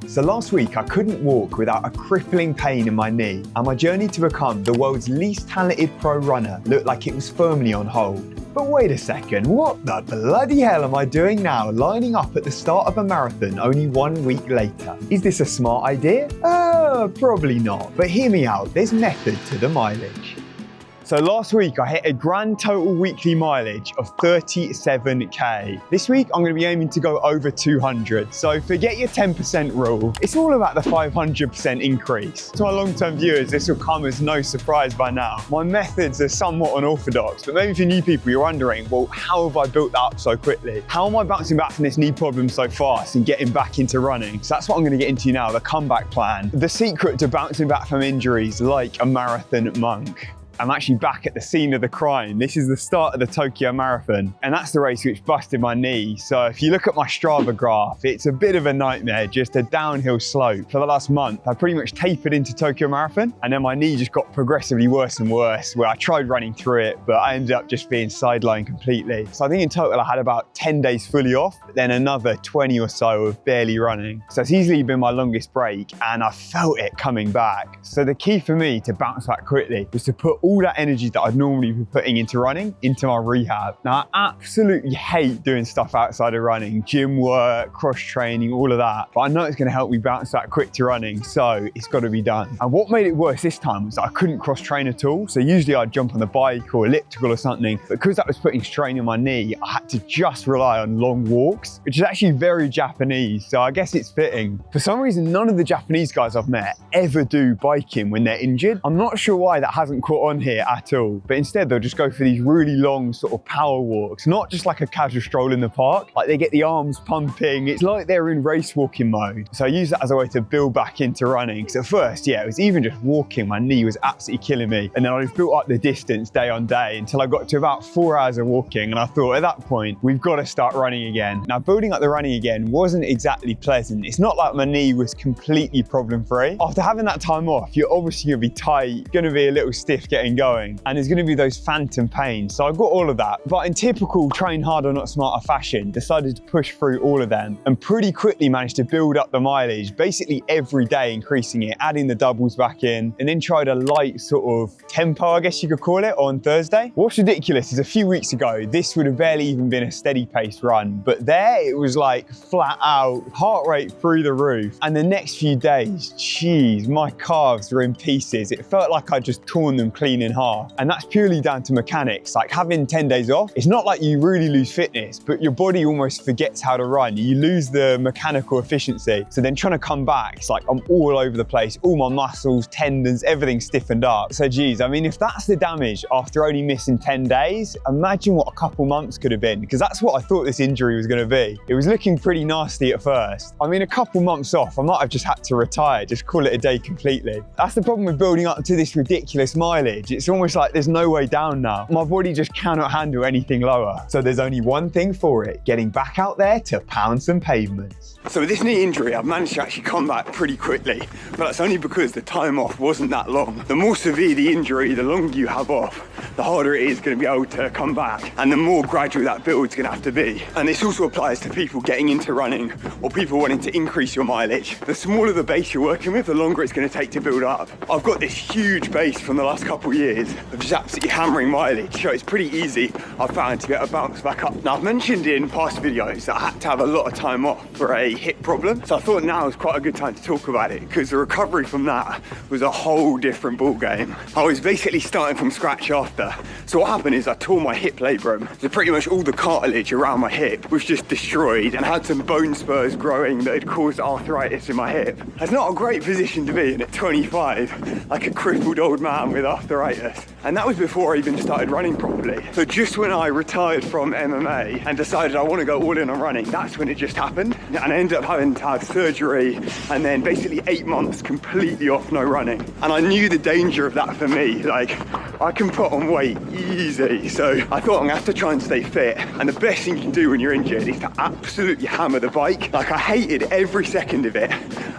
So last week I couldn't walk without a crippling pain in my knee, and my journey to become the world's least talented pro runner looked like it was firmly on hold. But wait a second, what the bloody hell am I doing now, lining up at the start of a marathon only 1 week later? Is this a smart idea? Probably not, but hear me out, there's method to the mileage. So last week I hit a grand total weekly mileage of 37k. This week I'm going to be aiming to go over 200. So forget your 10% rule. It's all about the 500% increase. To my long-term viewers, this will come as no surprise by now. My methods are somewhat unorthodox, but maybe for new people you're wondering, well, how have I built that up so quickly? How am I bouncing back from this knee problem so fast and getting back into running? So that's what I'm going to get into now, the comeback plan. The secret to bouncing back from injuries like a marathon monk. I'm actually back at the scene of the crime. This is the start of the Tokyo Marathon, and that's the race which busted my knee. So if you look at my Strava graph, it's a bit of a nightmare, just a downhill slope. For the last month, I pretty much tapered into Tokyo Marathon, and then my knee just got progressively worse and worse, where I tried running through it, but I ended up just being sidelined completely. So I think in total I had about 10 days fully off, but then another 20 or so of barely running. So it's easily been my longest break, and I felt it coming back. So the key for me to bounce back quickly was to put all that energy that I'd normally be putting into running into my rehab. Now, I absolutely hate doing stuff outside of running, gym work, cross training, all of that, but I know it's going to help me bounce back quick to running, so it's got to be done. And what made it worse this time was that I couldn't cross train at all. So usually I'd jump on the bike or elliptical or something, but because that was putting strain on my knee, I had to just rely on long walks, which is actually very Japanese, so I guess it's fitting. For some reason, none of the Japanese guys I've met ever do biking when they're injured. I'm not sure why that hasn't caught on here at all, but instead they'll just go for these really long sort of power walks, not just like a casual stroll in the park. Like, they get the arms pumping, it's like they're in race walking mode. So I use that as a way to build back into running, because at first, yeah, it was even just walking, my knee was absolutely killing me, and then I just built up the distance day on day until I got to about 4 hours of walking, and I thought at that point we've got to start running again. Now, building up the running again wasn't exactly pleasant. It's not like my knee was completely problem free. After having that time off, you're obviously going to be tight, going to be a little stiff getting going, and there's going to be those phantom pains. So I got all of that, but in typical train harder not smarter fashion, decided to push through all of them and pretty quickly managed to build up the mileage, basically every day increasing it, adding the doubles back in, and then tried a light sort of tempo, I guess you could call it, on Thursday. What's ridiculous is a few weeks ago this would have barely even been a steady pace run, but there it was like flat out, heart rate through the roof. And the next few days, geez, my calves were in pieces. It felt like I'd just torn them clean in half. And that's purely down to mechanics. Like, having 10 days off, it's not like you really lose fitness, but your body almost forgets how to run. You lose the mechanical efficiency. So then trying to come back, it's like I'm all over the place, all my muscles, tendons, everything stiffened up. So geez, I mean, if that's the damage after only missing 10 days, imagine what a couple months could have been, because that's what I thought this injury was going to be. It was looking pretty nasty at first. I mean, a couple months off, I might have just had to retire, just call it a day completely. That's the problem with building up to this ridiculous mileage. It's almost like there's no way down now. My body just cannot handle anything lower. So there's only one thing for it, getting back out there to pound some pavements. So with this knee injury, I've managed to actually come back pretty quickly, but that's only because the time off wasn't that long. The more severe the injury, the longer you have off, the harder it is going to be able to come back, and the more gradual that build is going to have to be. And this also applies to people getting into running or people wanting to increase your mileage. The smaller the base you're working with, the longer it's going to take to build up. I've got this huge base from the last couple of years of just absolutely hammering mileage, so it's pretty easy, I've found, to be able to bounce back up. Now, I've mentioned in past videos that I had to have a lot of time off for a hip problem, so I thought now was quite a good time to talk about it, because the recovery from that was a whole different ball game. I was basically starting from scratch after. So what happened is I tore my hip labrum, so pretty much all the cartilage around my hip was just destroyed, and I had some bone spurs growing that had caused arthritis in my hip. That's not a great position to be in at 25, like a crippled old man with arthritis. And that was before I even started running properly. So just when I retired from MMA and decided I want to go all in on running, that's when it just happened. And I ended up having to have surgery, and then basically 8 months completely off, no running. And I knew the danger of that for me. Like, I can put on weight easy. So I thought, I'm gonna have to try and stay fit. And the best thing you can do when you're injured is to absolutely hammer the bike. Like, I hated every second of it.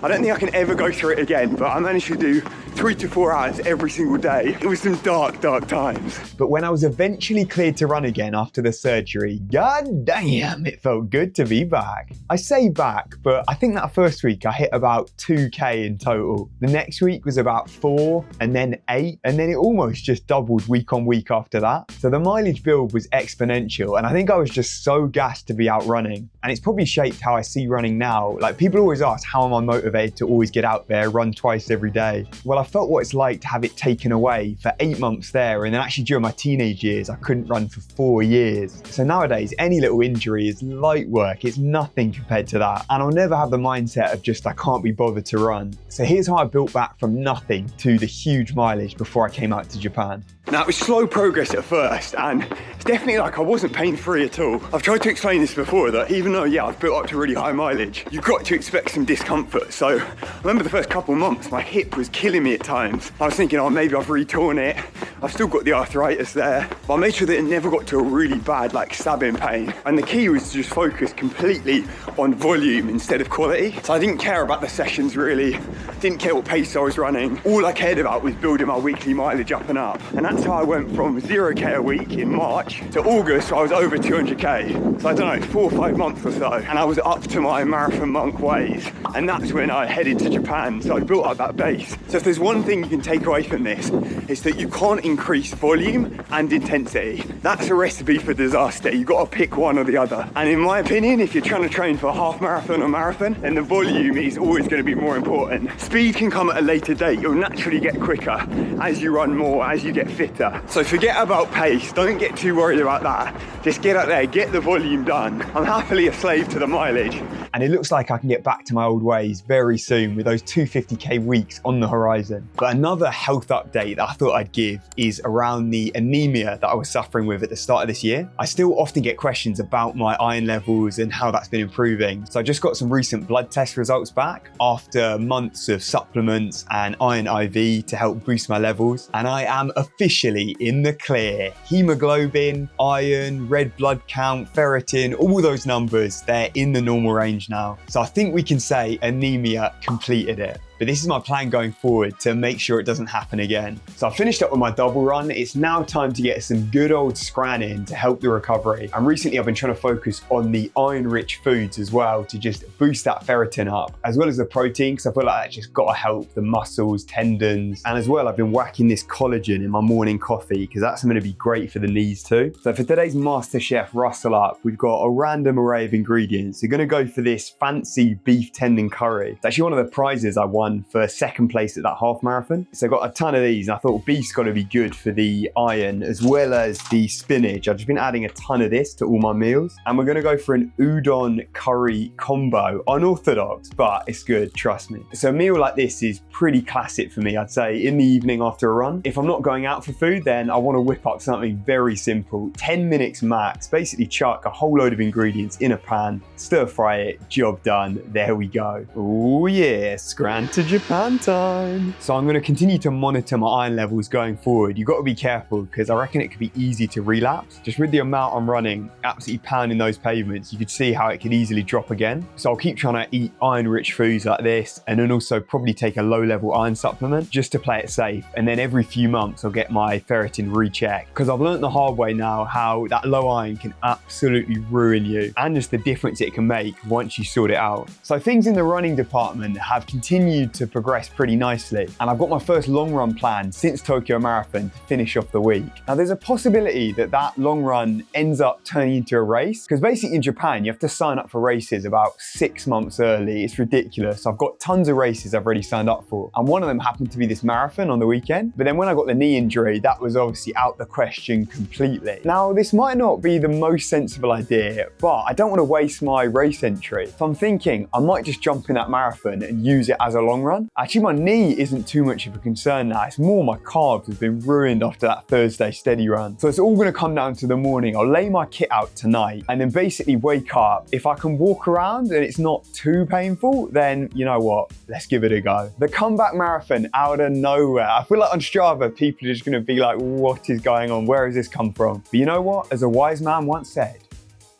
I don't think I can ever go through it again, but I managed to do 3 to 4 hours every single day. It was some dark, dark times. But when I was eventually cleared to run again after the surgery, god damn, it felt good to be back. I say back, but I think that first week I hit about 2k in total. The next week was about 4, and then 8, and then it almost just doubled week on week after that. So the mileage build was exponential, and I think I was just so gassed to be out running. And it's probably shaped how I see running now. Like, people always ask, how am I motivated to always get out there, run twice every day? Well, I felt what it's like to have it taken away for 8 months there, and then actually during my teenage years, I couldn't run for 4 years. So nowadays, any little injury is light work. It's nothing compared to that. And I'll never have the mindset of just, I can't be bothered to run. So here's how I built back from nothing to the huge mileage before I came out to Japan. Now, it was slow progress at first, and it's definitely like I wasn't pain-free at all. I've tried to explain this before, that even though, yeah, I've built up to really high mileage, you've got to expect some discomfort. So I remember the first couple of months, my hip was killing me at times. I was thinking, oh, maybe I've re-torn it. I've still got the arthritis there. But I made sure that it never got to a really bad, like, stabbing pain. And the key was to just focus completely on volume instead of quality. So I didn't care about the sessions, really. Didn't care what pace I was running. All I cared about was building my weekly mileage up and up. And that's how I went from 0k a week in March to August, I was over 200k. So I don't know, 4 or 5 months or so. And I was up to my marathon monk ways. And that's when I headed to Japan. So I built up that base. So if there's one thing you can take away from this, it's that you can't increase volume and intensity. That's a recipe for disaster. You've got to pick one or the other. And in my opinion, if you're trying to train for a half marathon or marathon, then the volume is always going to be more important. Speed can come at a later date. You'll naturally get quicker as you run more, as you get fitter. So forget about pace. Don't get too worried about that. Just get out there, get the volume done. I'm happily a slave to the mileage. And it looks like I can get back to my old ways very soon with those 250k weeks on the horizon. But another health update that I thought I'd give is around the anemia that I was suffering with at the start of this year. I still often get questions about my iron levels and how that's been improving. So I just got some recent blood test results back after months of supplements and iron IV to help boost my levels. And I am officially in the clear. Hemoglobin, iron, red blood count, ferritin, all those numbers, they're in the normal range now. So I think we can say anemia completed it. But this is my plan going forward to make sure it doesn't happen again. So I finished up with my double run. It's now time to get some good old scran in to help the recovery. And recently I've been trying to focus on the iron-rich foods as well to just boost that ferritin up, as well as the protein, because I feel like that's just got to help the muscles, tendons. And as well, I've been whacking this collagen in my morning coffee because that's going to be great for the knees too. So for today's MasterChef Rustle Up, we've got a random array of ingredients. We're going to go for this fancy beef tendon curry. It's actually one of the prizes I won for second place at that half marathon. So I got a ton of these, and I thought beef's got to be good for the iron as well as the spinach. I've just been adding a ton of this to all my meals, and we're going to go for an udon curry combo. Unorthodox, but it's good, trust me. So a meal like this is pretty classic for me, I'd say, in the evening after a run. If I'm not going out for food, then I want to whip up something very simple, 10 minutes max. Basically chuck a whole load of ingredients in a pan, stir fry it, job done, there we go. Oh yeah, scran to Japan time. So I'm going to continue to monitor my iron levels going forward. You've got to be careful because I reckon it could be easy to relapse. Just with the amount I'm running, absolutely pounding those pavements, you could see how it could easily drop again. So I'll keep trying to eat iron-rich foods like this, and then also probably take a low-level iron supplement just to play it safe. And then every few months I'll get my ferritin rechecked, because I've learned the hard way now how that low iron can absolutely ruin you, and just the difference it can make once you sort it out. So things in the running department have continued to progress pretty nicely, and I've got my first long run plan since Tokyo Marathon to finish off the week. Now there's a possibility that that long run ends up turning into a race, because basically in Japan you have to sign up for races about 6 months early. It's ridiculous. I've got tons of races I've already signed up for, and one of them happened to be this marathon on the weekend. But then when I got the knee injury, that was obviously out the question completely. Now this might not be the most sensible idea, but I don't want to waste my race entry. So I'm thinking I might just jump in that marathon and use it as a long run. Actually, my knee isn't too much of a concern now. It's more my calves have been ruined after that Thursday steady run. So it's all going to come down to the morning. I'll lay my kit out tonight and then basically wake up. If I can walk around and it's not too painful, then you know what? Let's give it a go. The comeback marathon out of nowhere. I feel like on Strava, people are just going to be like, what is going on? Where has this come from? But you know what? As a wise man once said,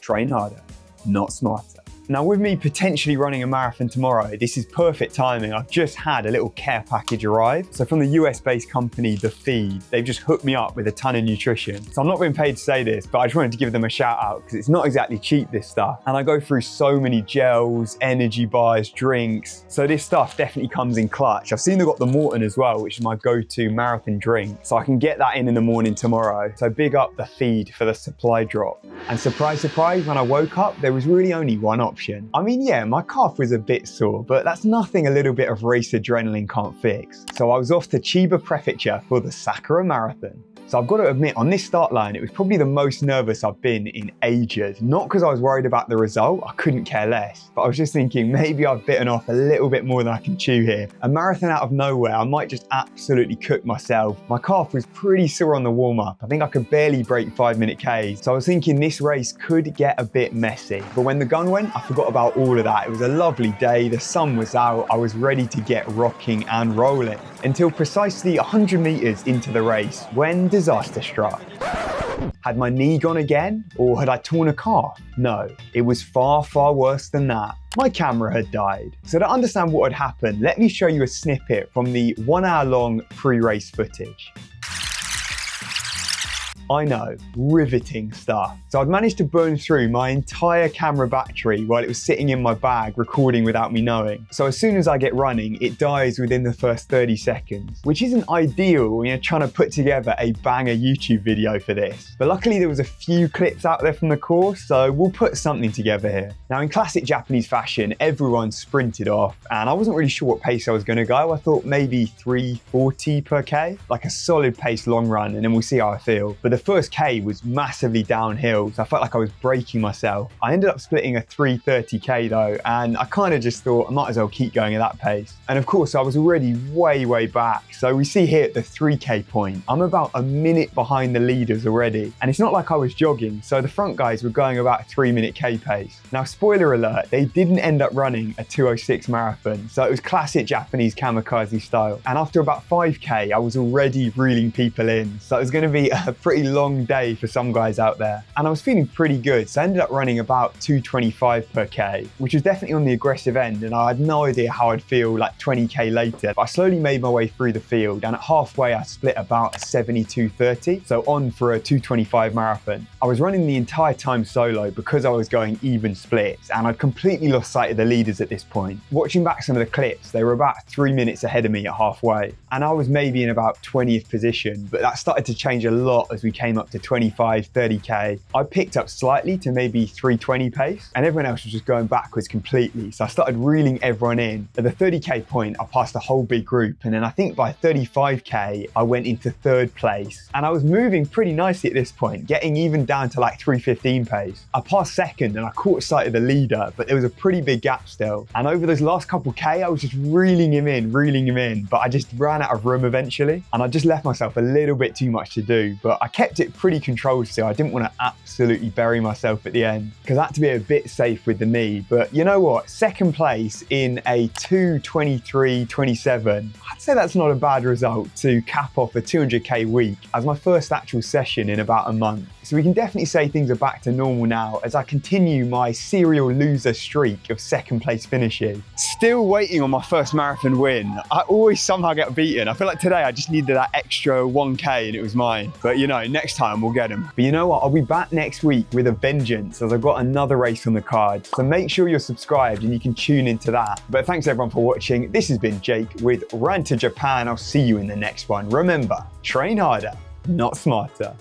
train harder, not smarter. Now with me potentially running a marathon tomorrow, this is perfect timing. I've just had a little care package arrive. So from the US-based company, The Feed, they've just hooked me up with a ton of nutrition. So I'm not being paid to say this, but I just wanted to give them a shout out because it's not exactly cheap, this stuff. And I go through so many gels, energy bars, drinks. So this stuff definitely comes in clutch. I've seen they've got the Morton as well, which is my go-to marathon drink. So I can get that in the morning tomorrow. So big up The Feed for the supply drop. And surprise, surprise, when I woke up, there was really only one option. I mean, yeah, my calf was a bit sore, but that's nothing a little bit of race adrenaline can't fix. So I was off to Chiba Prefecture for the Sakura Marathon. So I've got to admit, on this start line, it was probably the most nervous I've been in ages. Not because I was worried about the result, I couldn't care less, but I was just thinking maybe I've bitten off a little bit more than I can chew here. A marathon out of nowhere, I might just absolutely cook myself. My calf was pretty sore on the warm-up. I think I could barely break 5-minute Ks. So I was thinking this race could get a bit messy. But when the gun went, I forgot about all of that. It was a lovely day, the sun was out, I was ready to get rocking and rolling. Until precisely 100 meters into the race, when disaster struck. Had my knee gone again? Or had I torn a calf? No, it was far, far worse than that. My camera had died. So to understand what had happened, let me show you a snippet from the 1 hour long pre-race footage. I know, riveting stuff. So I'd managed to burn through my entire camera battery while it was sitting in my bag recording without me knowing. So as soon as I get running, it dies within the first 30 seconds, which isn't ideal when you're trying to put together a banger YouTube video for this. But luckily there was a few clips out there from the course, so we'll put something together here. Now in classic Japanese fashion, everyone sprinted off and I wasn't really sure what pace I was gonna go. I thought maybe 3:40 per K, like a solid pace long run, and then we'll see how I feel. But the first K was massively downhill, so I felt like I was braking myself. I ended up splitting a 3:30 K though, and I kind of just thought I might as well keep going at that pace. And of course, I was already way back. So we see here at the 3K point, I'm about a minute behind the leaders already. And it's not like I was jogging, so the front guys were going about a 3-minute K pace. Now, spoiler alert, they didn't end up running a 2:06 marathon, so it was classic Japanese kamikaze style. And after about 5K, I was already reeling people in, so it was gonna be a pretty long day for some guys out there. And I was feeling pretty good, so I ended up running about 2:25 per K, which was definitely on the aggressive end, and I had no idea how I'd feel like 20K later. But I slowly made my way through the field, and at halfway I split about a 72:30, so on for a 2:25 marathon. I was running the entire time solo because I was going even splits, and I'd completely lost sight of the leaders at this point. Watching back some of the clips, they were about 3 minutes ahead of me at halfway, and I was maybe in about 20th position, but that started to change a lot as we came up to 25, 30K. I picked up slightly to maybe 3:20 pace, and everyone else was just going backwards completely, so I started reeling everyone in. At the 30K point, I passed a whole big group, and then I think by 35K, I went into 3rd place, and I was moving pretty nicely at this point, getting even down to like 3:15 pace. I passed 2nd, and I caught sight of the leader, but there was a pretty big gap still, and over those last couple K, I was just reeling him in, but I just ran out of room eventually, and I just left myself a little bit too much to do, but I kept it pretty controlled still. I didn't want to absolutely bury myself at the end because I had to be a bit safe with the knee. But you know what? 2nd place in a 2:23.27. I'd say that's not a bad result to cap off a 200K week as my first actual session in about a month. So we can definitely say things are back to normal now as I continue my serial loser streak of 2nd place finishes. Still waiting on my first marathon win. I always somehow get beaten. I feel like today I just needed that extra 1K and it was mine. But you know, next time we'll get them. But you know what? I'll be back next week with a vengeance as I've got another race on the card. So make sure you're subscribed and you can tune into that. But thanks everyone for watching. This has been Jake with Run to Japan. I'll see you in the next one. Remember, train harder, not smarter.